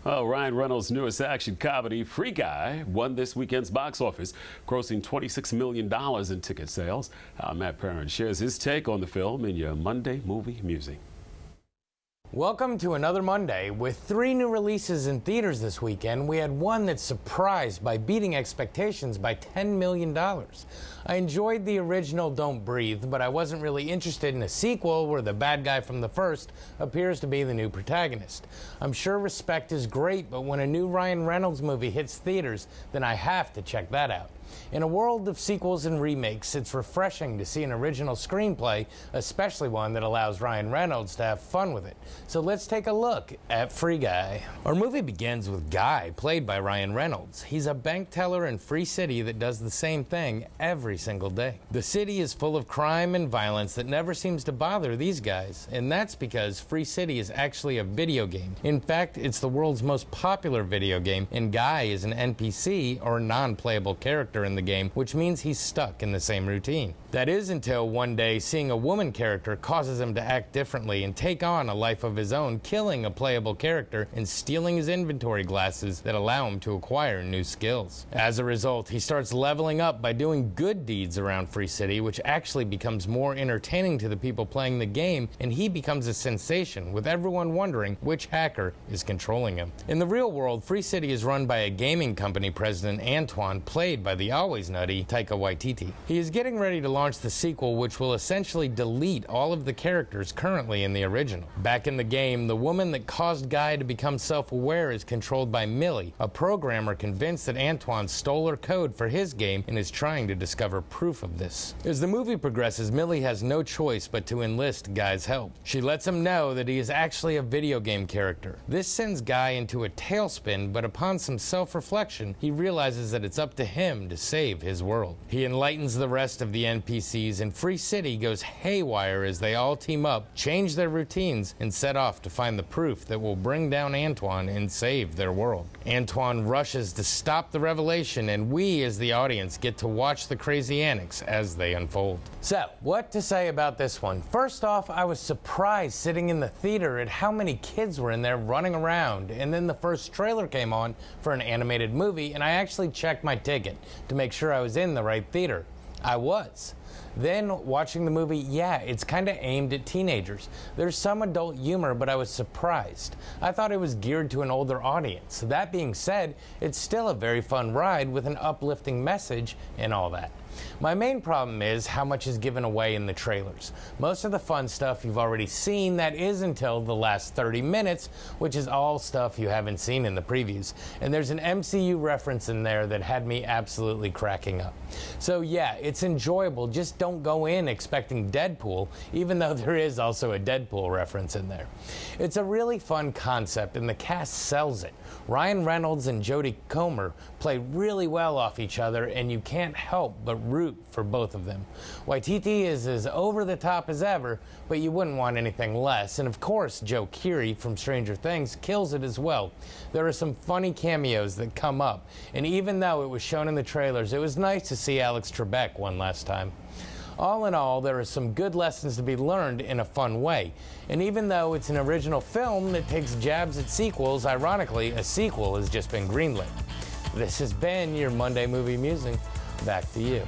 Well, Ryan Reynolds' newest action comedy, Free Guy, won this weekend's box office, grossing $26 million in ticket sales. Matt Parent shares his take on the film in your Monday Movie Musing. Welcome to another Monday. With 3 new releases in theaters this weekend, we had one that surprised by beating expectations by $10 million. I enjoyed the original Don't Breathe, but I wasn't really interested in a sequel where the bad guy from the first appears to be the new protagonist. I'm sure Respect is great, but when a new Ryan Reynolds movie hits theaters, then I have to check that out. In a world of sequels and remakes, it's refreshing to see an original screenplay, especially one that allows Ryan Reynolds to have fun with it. So let's take a look at Free Guy. Our movie begins with Guy, played by Ryan Reynolds. He's a bank teller in Free City that does the same thing every single day. The city is full of crime and violence that never seems to bother these guys, and that's because Free City is actually a video game. In fact, it's the world's most popular video game, and Guy is an NPC, or non-playable character in the game, which means he's stuck in the same routine. That is until one day seeing a woman character causes him to act differently and take on a life of his own, killing a playable character and stealing his inventory glasses that allow him to acquire new skills. As a result, he starts leveling up by doing good deeds around Free City, which actually becomes more entertaining to the people playing the game, and he becomes a sensation, with everyone wondering which hacker is controlling him. In the real world, Free City is run by a gaming company president, Antoine, played by the always nutty Taika Waititi. He is getting ready to launch the sequel, which will essentially delete all of the characters currently in the original. Back in the game, the woman that caused Guy to become self-aware is controlled by Millie, a programmer convinced that Antoine stole her code for his game and is trying to discover proof of this. As the movie progresses, Millie has no choice but to enlist Guy's help. She lets him know that he is actually a video game character. This sends Guy into a tailspin, but upon some self-reflection, he realizes that it's up to him to save his world. He enlightens the rest of the NPCs, and Free City goes haywire as they all team up, change their routines, and set off to find the proof that will bring down Antoine and save their world. Antoine rushes to stop the revelation, and we as the audience get to watch the crazy antics as they unfold. So, what to say about this one? First off, I was surprised sitting in the theater at how many kids were in there running around, and then the first trailer came on for an animated movie, and I actually checked my ticket to make sure I was in the right theater. I was. Then, watching the movie, yeah, it's kind of aimed at teenagers. There's some adult humor, but I was surprised. I thought it was geared to an older audience. That being said, it's still a very fun ride with an uplifting message and all that. My main problem is how much is given away in the trailers. Most of the fun stuff you've already seen, that is until the last 30 minutes, which is all stuff you haven't seen in the previews. And there's an MCU reference in there that had me absolutely cracking up. So yeah, it's enjoyable, just don't go in expecting Deadpool, even though there is also a Deadpool reference in there. It's a really fun concept, and the cast sells it. Ryan Reynolds and Jodie Comer play really well off each other, and you can't help but root for both of them. Waititi is as over the top as ever, but you wouldn't want anything less. And of course, Joe Keery from Stranger Things kills it as well. There are some funny cameos that come up, and even though it was shown in the trailers, it was nice to see Alex Trebek one last time. All in all, there are some good lessons to be learned in a fun way. And even though it's an original film that takes jabs at sequels, ironically, a sequel has just been greenlit. This has been your Monday Movie Musing. Back to you.